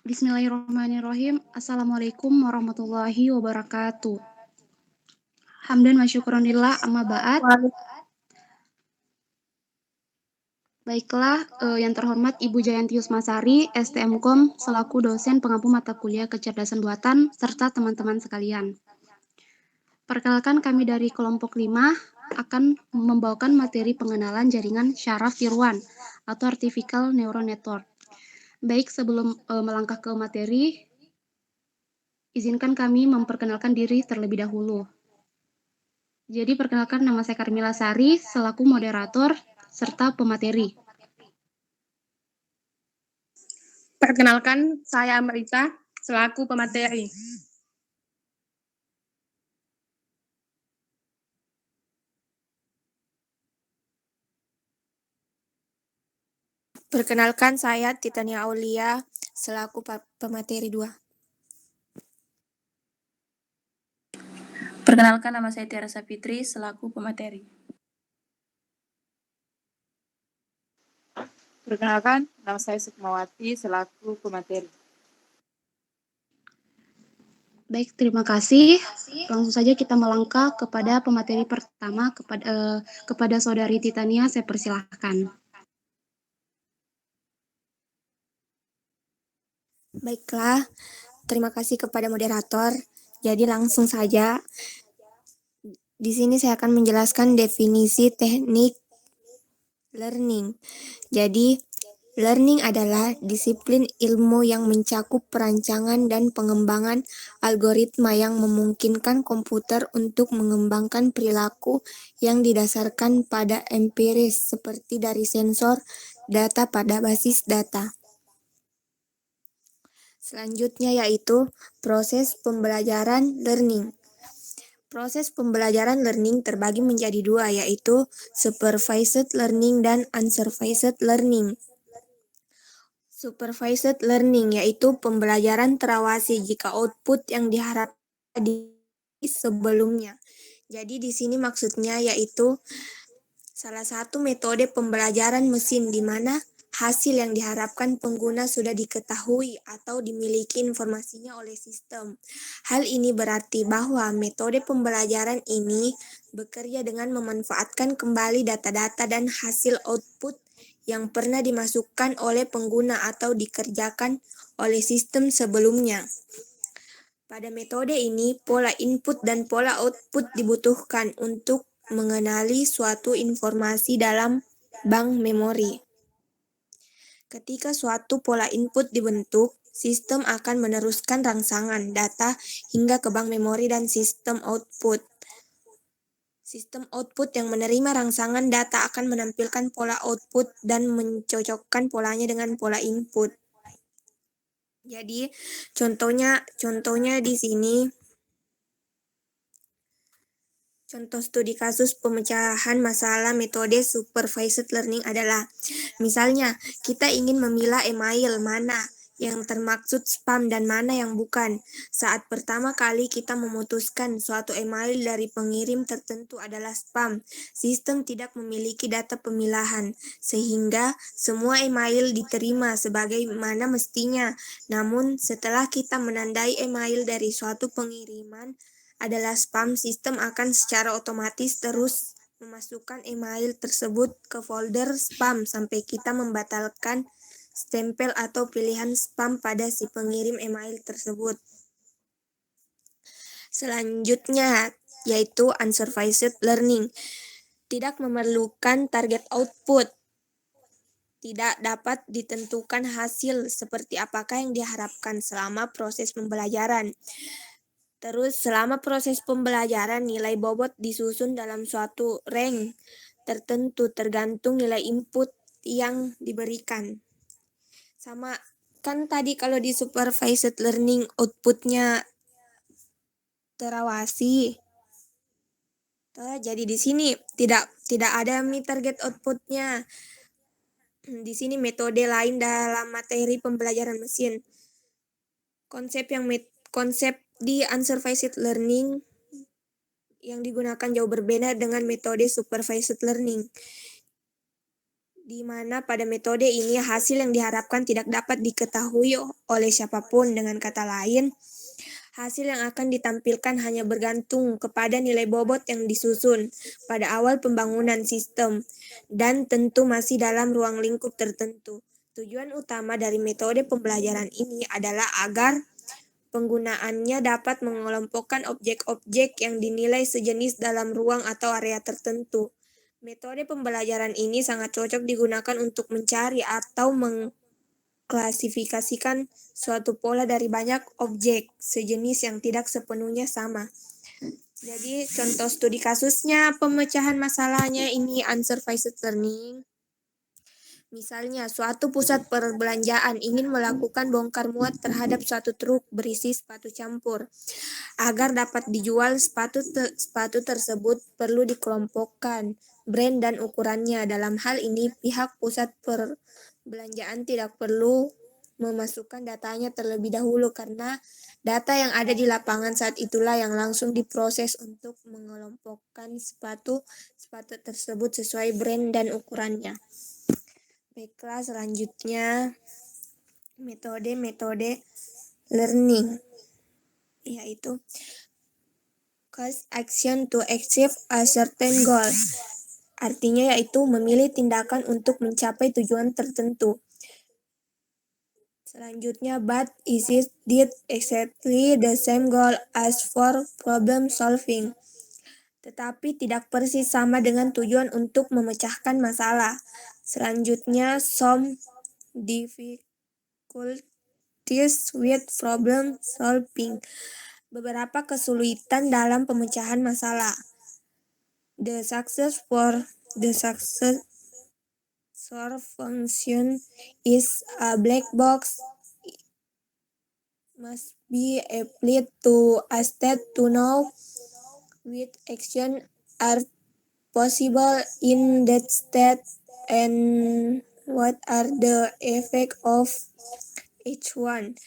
Bismillahirrahmanirrahim. Assalamualaikum warahmatullahi wabarakatuh. Hamdan wa syukuronillah amma ba'd. Baiklah, yang terhormat Ibu Jayanti Yusmasari, STMKOM, selaku dosen pengampu mata kuliah kecerdasan buatan, serta teman-teman sekalian. Perkenalkan kami dari kelompok 5 akan membawakan materi pengenalan jaringan syaraf tiruan atau artificial neural network. Baik, sebelum melangkah ke materi, izinkan kami memperkenalkan diri terlebih dahulu. Jadi perkenalkan, nama saya Karmila Sari selaku moderator serta pemateri. Perkenalkan, saya Amrita selaku pemateri. Perkenalkan, saya Titania Aulia selaku pemateri 2. Perkenalkan, nama saya Tiara Sapitri selaku pemateri. Perkenalkan, nama saya Sukmawati selaku pemateri. Baik, terima kasih. Langsung saja kita melangkah kepada pemateri pertama kepada Saudari Titania, saya persilahkan. Baiklah, terima kasih kepada moderator. Jadi langsung saja. Di sini saya akan menjelaskan definisi teknik learning. Jadi, learning adalah disiplin ilmu yang mencakup perancangan dan pengembangan algoritma yang memungkinkan komputer untuk mengembangkan perilaku yang didasarkan pada empiris seperti dari sensor, data pada basis data. Selanjutnya yaitu proses pembelajaran learning. Proses pembelajaran learning terbagi menjadi dua, yaitu supervised learning dan unsupervised learning. Supervised learning yaitu pembelajaran terawasi jika output yang diharapkan di sebelumnya. Jadi di sini maksudnya yaitu salah satu metode pembelajaran mesin di mana hasil yang diharapkan pengguna sudah diketahui atau dimiliki informasinya oleh sistem. Hal ini berarti bahwa metode pembelajaran ini bekerja dengan memanfaatkan kembali data-data dan hasil output yang pernah dimasukkan oleh pengguna atau dikerjakan oleh sistem sebelumnya. Pada metode ini, pola input dan pola output dibutuhkan untuk mengenali suatu informasi dalam bank memori. Ketika suatu pola input dibentuk, sistem akan meneruskan rangsangan data hingga ke bank memori dan sistem output. Sistem output yang menerima rangsangan data akan menampilkan pola output dan mencocokkan polanya dengan pola input. Jadi, contohnya di sini, contoh studi kasus pemecahan masalah metode supervised learning adalah, misalnya, kita ingin memilah email mana yang termaksud spam dan mana yang bukan. Saat pertama kali kita memutuskan suatu email dari pengirim tertentu adalah spam, sistem tidak memiliki data pemilahan, sehingga semua email diterima sebagaimana mestinya. Namun, setelah kita menandai email dari suatu pengiriman adalah spam, sistem akan secara otomatis terus memasukkan email tersebut ke folder spam sampai kita membatalkan stempel atau pilihan spam pada si pengirim email tersebut. Selanjutnya yaitu unsupervised learning. Tidak memerlukan target output. Tidak dapat ditentukan hasil seperti apakah yang diharapkan selama proses pembelajaran. Terus selama proses pembelajaran nilai bobot disusun dalam suatu rank tertentu tergantung nilai input yang diberikan. Sama kan tadi kalau di supervised learning outputnya terawasi. Jadi di sini tidak ada target outputnya. Di sini metode lain dalam materi pembelajaran mesin. Konsep di unsupervised learning yang digunakan jauh berbeda dengan metode supervised learning. di mana pada metode ini hasil yang diharapkan tidak dapat diketahui oleh siapapun. Dengan kata lain, hasil yang akan ditampilkan hanya bergantung kepada nilai bobot yang disusun pada awal pembangunan sistem dan tentu masih dalam ruang lingkup tertentu. Tujuan utama dari metode pembelajaran ini adalah agar penggunaannya dapat mengelompokkan objek-objek yang dinilai sejenis dalam ruang atau area tertentu. Metode pembelajaran ini sangat cocok digunakan untuk mencari atau mengklasifikasikan suatu pola dari banyak objek sejenis yang tidak sepenuhnya sama. Jadi contoh studi kasusnya pemecahan masalahnya ini unsupervised learning. Misalnya, suatu pusat perbelanjaan ingin melakukan bongkar muat terhadap suatu truk berisi sepatu campur. Agar dapat dijual, sepatu tersebut perlu dikelompokkan brand dan ukurannya. Dalam hal ini, pihak pusat perbelanjaan tidak perlu memasukkan datanya terlebih dahulu karena data yang ada di lapangan saat itulah yang langsung diproses untuk mengelompokkan sepatu tersebut sesuai brand dan ukurannya. Baiklah, selanjutnya metode learning, yaitu cause action to achieve a certain goal. Artinya yaitu memilih tindakan untuk mencapai tujuan tertentu. Selanjutnya, but is it exactly the same goal as for problem solving? Tetapi tidak persis sama dengan tujuan untuk memecahkan masalah. Selanjutnya, some difficulties with problem solving. Beberapa kesulitan dalam pemecahan masalah. The success function is a black box. Must be applied to a state to know which action are possible in that state and what are the effect of each one.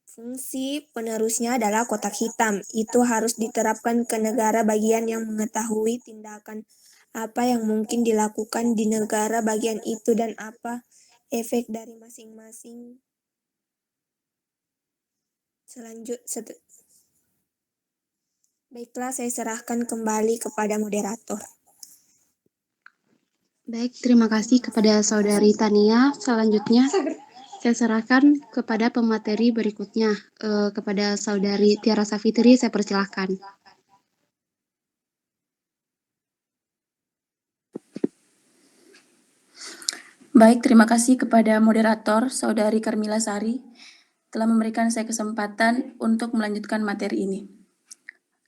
Fungsi penerusnya adalah kotak hitam. Itu harus diterapkan ke negara bagian yang mengetahui tindakan apa yang mungkin dilakukan di negara bagian itu dan apa efek dari masing-masing. Baiklah, saya serahkan kembali kepada moderator. Baik, terima kasih kepada Saudari Tania. Selanjutnya, saya serahkan kepada pemateri berikutnya, kepada Saudari Tiara Safitri, saya persilahkan. Baik, terima kasih kepada moderator, Saudari Karmila Sari, telah memberikan saya kesempatan untuk melanjutkan materi ini.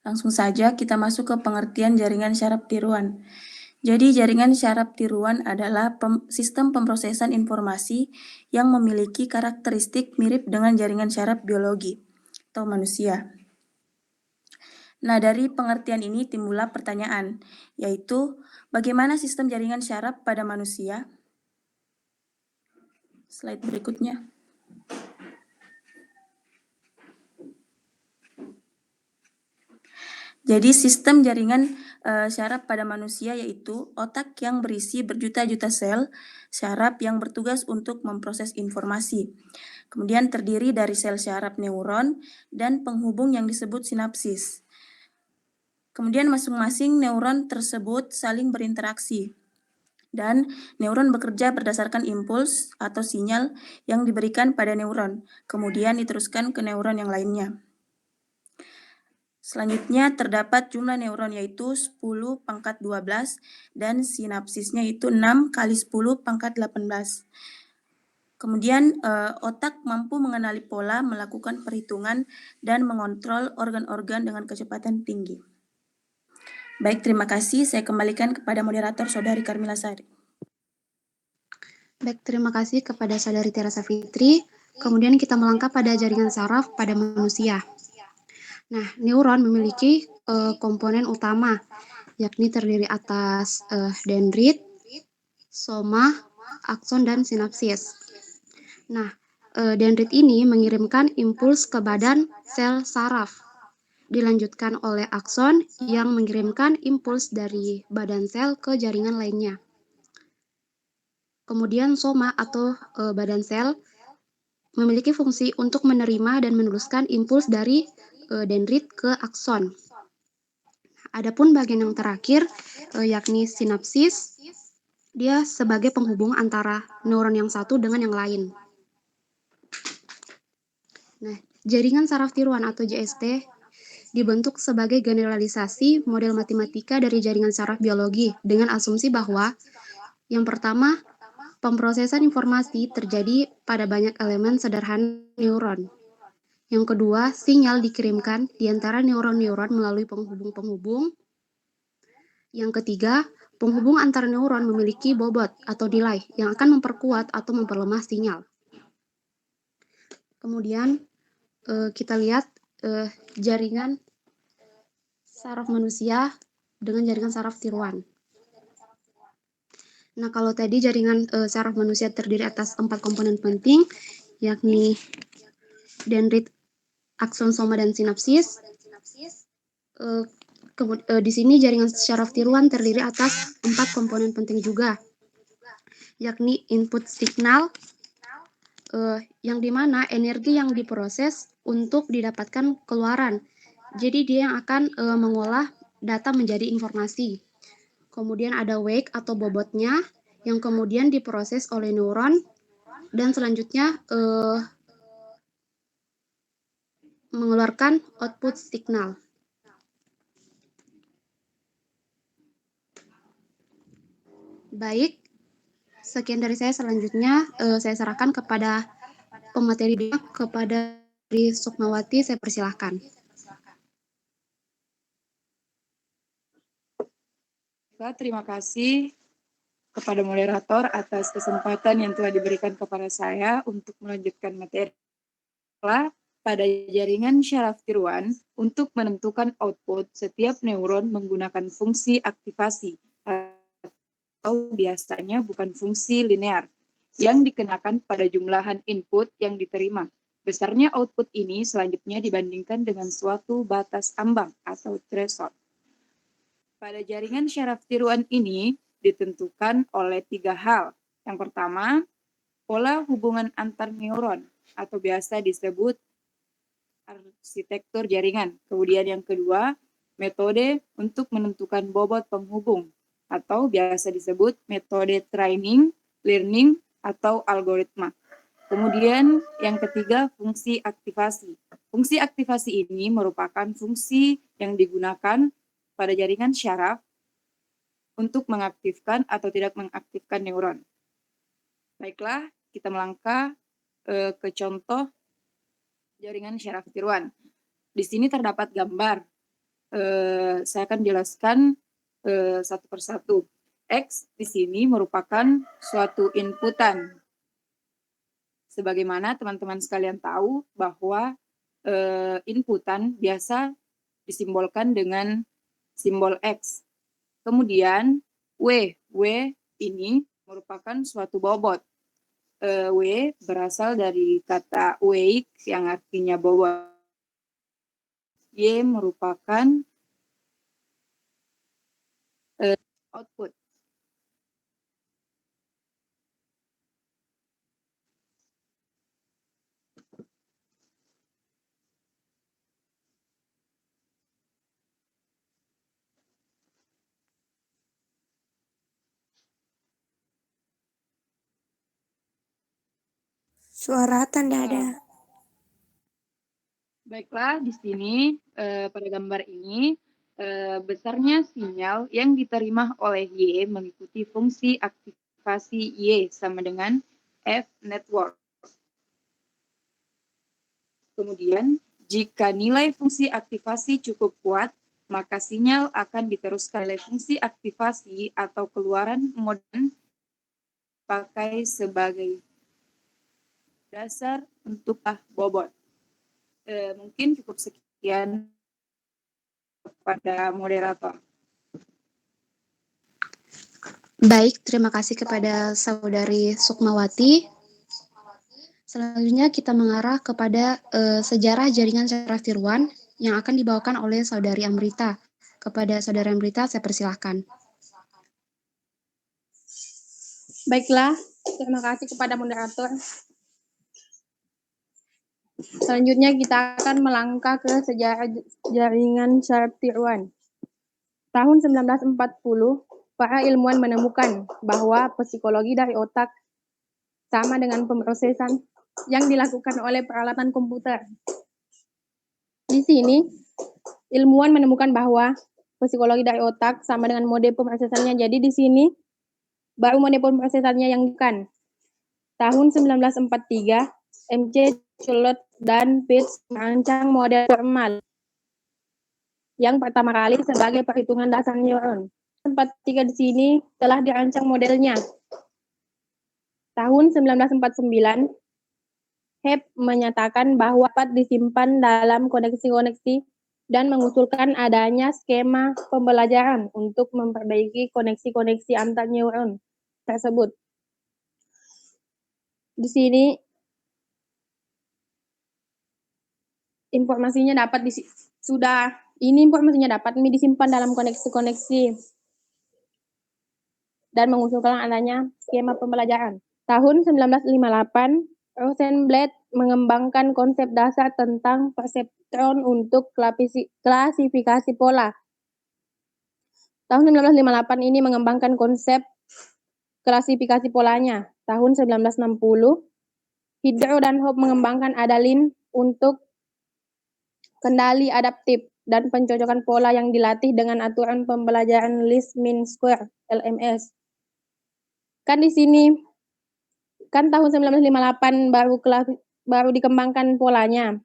Langsung saja kita masuk ke pengertian jaringan syaraf tiruan. Jadi jaringan syaraf tiruan adalah sistem pemrosesan informasi yang memiliki karakteristik mirip dengan jaringan syaraf biologi atau manusia. Nah, dari pengertian ini timbullah pertanyaan, yaitu bagaimana sistem jaringan syaraf pada manusia? Slide berikutnya. Jadi sistem jaringan syaraf pada manusia yaitu otak yang berisi berjuta-juta sel syaraf yang bertugas untuk memproses informasi. Kemudian terdiri dari sel syaraf neuron dan penghubung yang disebut sinapsis. Kemudian masing-masing neuron tersebut saling berinteraksi. Dan neuron bekerja berdasarkan impuls atau sinyal yang diberikan pada neuron, kemudian diteruskan ke neuron yang lainnya. Selanjutnya terdapat jumlah neuron yaitu 10 pangkat 12 dan sinapsisnya itu 6 kali 10 pangkat 18. Kemudian otak mampu mengenali pola, melakukan perhitungan, dan mengontrol organ-organ dengan kecepatan tinggi. Baik, terima kasih. Saya kembalikan kepada moderator Saudari Karmila Sari. Baik, terima kasih kepada Saudari Tiara Safitri. Kemudian kita melangkah pada jaringan saraf pada manusia. Nah, neuron memiliki komponen utama, yakni terdiri atas dendrit, soma, akson, dan sinapsis. Nah, dendrit ini mengirimkan impuls ke badan sel saraf, dilanjutkan oleh akson yang mengirimkan impuls dari badan sel ke jaringan lainnya. Kemudian soma atau badan sel memiliki fungsi untuk menerima dan meneruskan impuls dari dendrit ke akson. Adapun bagian yang terakhir, yakni sinapsis, dia sebagai penghubung antara neuron yang satu dengan yang lain. Nah, jaringan saraf tiruan atau JST dibentuk sebagai generalisasi model matematika dari jaringan saraf biologi dengan asumsi bahwa yang pertama, pemrosesan informasi terjadi pada banyak elemen sederhana neuron. Yang kedua, sinyal dikirimkan di antara neuron-neuron melalui penghubung-penghubung. Yang ketiga, penghubung antar neuron memiliki bobot atau nilai yang akan memperkuat atau memperlemah sinyal. Kemudian kita lihat jaringan saraf manusia dengan jaringan saraf tiruan. Nah, kalau tadi jaringan saraf manusia terdiri atas 4 komponen penting, yakni dendrit, akson, soma, dan sinapsis. Di sini jaringan saraf tiruan terdiri atas 4 komponen penting juga, yakni input signal, yang dimana energi yang diproses untuk didapatkan keluaran. Jadi dia yang akan mengolah data menjadi informasi. Kemudian ada wake atau bobotnya yang kemudian diproses oleh neuron dan selanjutnya mengeluarkan output signal. Baik, sekian dari saya. Selanjutnya saya serahkan kepada pemateri kepada Sukmawati. Saya persilahkan. Terima kasih kepada moderator atas kesempatan yang telah diberikan kepada saya untuk melanjutkan materi. Pada jaringan syaraf tiruan, untuk menentukan output, setiap neuron menggunakan fungsi aktivasi atau biasanya bukan fungsi linear yang dikenakan pada jumlahan input yang diterima. Besarnya output ini selanjutnya dibandingkan dengan suatu batas ambang atau threshold. Pada jaringan syaraf tiruan ini ditentukan oleh 3 hal. Yang pertama, pola hubungan antar neuron atau biasa disebut arsitektur jaringan. Kemudian yang kedua, metode untuk menentukan bobot penghubung atau biasa disebut metode training, learning, atau algoritma. Kemudian yang ketiga, fungsi aktivasi. Fungsi aktivasi ini merupakan fungsi yang digunakan pada jaringan syaraf untuk mengaktifkan atau tidak mengaktifkan neuron. Baiklah, kita melangkah ke contoh jaringan syaraf tiruan. Di sini terdapat gambar. Saya akan jelaskan satu persatu. X di sini merupakan suatu inputan. Sebagaimana teman-teman sekalian tahu bahwa inputan biasa disimbolkan dengan simbol X. Kemudian W ini merupakan suatu bobot. W berasal dari kata wake yang artinya bobot. Y merupakan output. Suara tanda ada. Baiklah, di sini pada gambar ini besarnya sinyal yang diterima oleh Y mengikuti fungsi aktivasi Y sama dengan F network. Kemudian, jika nilai fungsi aktivasi cukup kuat, maka sinyal akan diteruskan oleh fungsi aktivasi atau keluaran modern pakai sebagai dasar untuk bobot. Mungkin cukup sekian kepada moderator. Baik, terima kasih kepada Saudari Sukmawati. Selanjutnya kita mengarah kepada sejarah jaringan syaraf tiruan yang akan dibawakan oleh Saudari Amrita. Kepada Saudari Amrita, saya persilahkan. Baiklah, Terima kasih kepada moderator. Selanjutnya kita akan melangkah ke sejarah jaringan syaraf tiruan. Tahun 1940, para ilmuwan menemukan bahwa psikologi dari otak sama dengan pemrosesan yang dilakukan oleh peralatan komputer. Di sini, ilmuwan menemukan bahwa psikologi dari otak sama dengan mode pemrosesannya. Jadi di sini, baru mode pemrosesannya yang bukan. Tahun 1943, MC Charlotte dan Pitts merancang model formal yang pertama kali sebagai perhitungan dasar neuron. 43 di sini telah dirancang modelnya. Tahun 1949, Hebb menyatakan bahwa dapat disimpan dalam koneksi-koneksi dan mengusulkan adanya skema pembelajaran untuk memperbaiki koneksi-koneksi antar neuron tersebut. Di sini informasinya dapat informasinya dapat disimpan dalam koneksi-koneksi dan mengusulkan adanya skema pembelajaran. Tahun 1958, Rosenblatt mengembangkan konsep dasar tentang perseptron untuk klasifikasi pola. Tahun 1958 ini mengembangkan konsep klasifikasi polanya. Tahun 1960, Hidro dan Hope mengembangkan Adalin untuk kendali adaptif dan pencocokan pola yang dilatih dengan aturan pembelajaran least-mean-square (LMS). Kan di sini kan tahun 1958 baru dikembangkan polanya.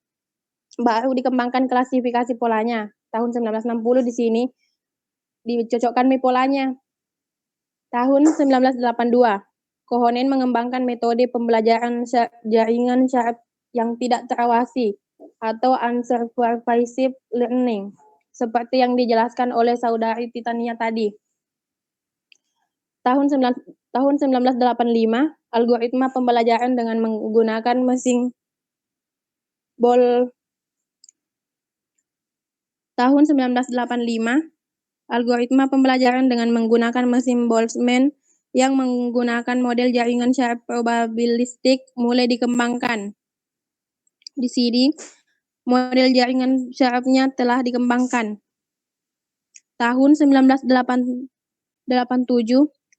Baru dikembangkan klasifikasi polanya. Tahun 1960 di sini dicocokkan polanya. Tahun 1982, Kohonen mengembangkan metode pembelajaran jaringan syaraf yang tidak terawasi atau unsupervised learning, seperti yang dijelaskan oleh saudari Titania tadi. Tahun 1985, algoritma pembelajaran dengan menggunakan mesin Tahun 1985, algoritma pembelajaran dengan menggunakan mesin Boltzmann yang menggunakan model jaringan syaraf probabilistik mulai dikembangkan. Di sini, model jaringan syarafnya telah dikembangkan. Tahun 1987,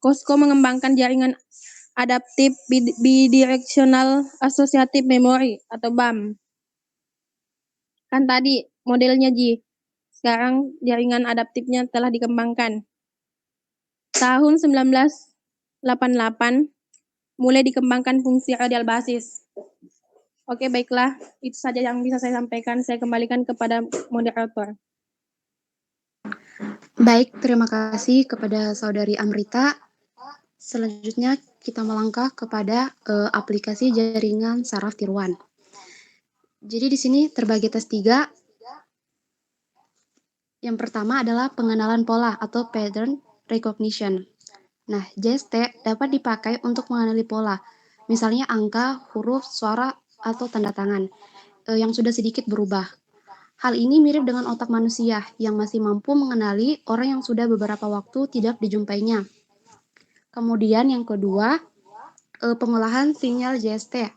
Cosco mengembangkan jaringan adaptif bidirectional associative memory atau BAM. Kan tadi modelnya Ji. Sekarang jaringan adaptifnya telah dikembangkan. Tahun 1988 mulai dikembangkan fungsi radial basis. Oke, baiklah. Itu saja yang bisa saya sampaikan. Saya kembalikan kepada moderator. Baik, terima kasih kepada Saudari Amrita. Selanjutnya kita melangkah kepada aplikasi jaringan saraf tiruan. Jadi di sini terbagi tes 3. Yang pertama adalah pengenalan pola atau pattern recognition. Nah, JST dapat dipakai untuk mengenali pola, misalnya angka, huruf, suara, atau tanda tangan yang sudah sedikit berubah. Hal ini mirip dengan otak manusia yang masih mampu mengenali orang yang sudah beberapa waktu tidak dijumpainya. Kemudian yang kedua, pengolahan sinyal JST,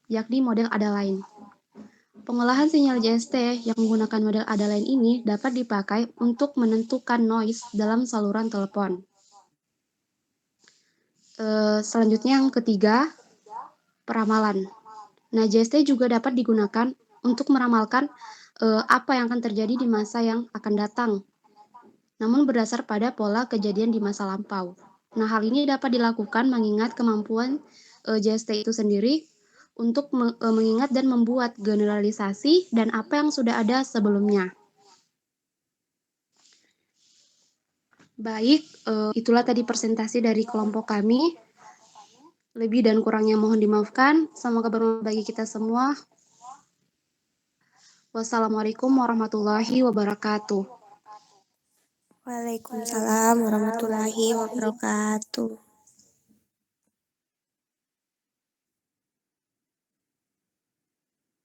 yakni model Adaline. Pengolahan sinyal JST yang menggunakan model Adaline ini dapat dipakai untuk menentukan noise dalam saluran telepon. Selanjutnya yang ketiga, peramalan. Nah, JST juga dapat digunakan untuk meramalkan apa yang akan terjadi di masa yang akan datang, namun berdasar pada pola kejadian di masa lampau. Nah, hal ini dapat dilakukan mengingat kemampuan JST itu sendiri untuk mengingat dan membuat generalisasi dan apa yang sudah ada sebelumnya. Baik, itulah tadi presentasi dari kelompok kami. Lebih dan kurangnya mohon dimaafkan. Semoga bermanfaat bagi kita semua. Wassalamualaikum warahmatullahi wabarakatuh. Waalaikumsalam warahmatullahi wabarakatuh.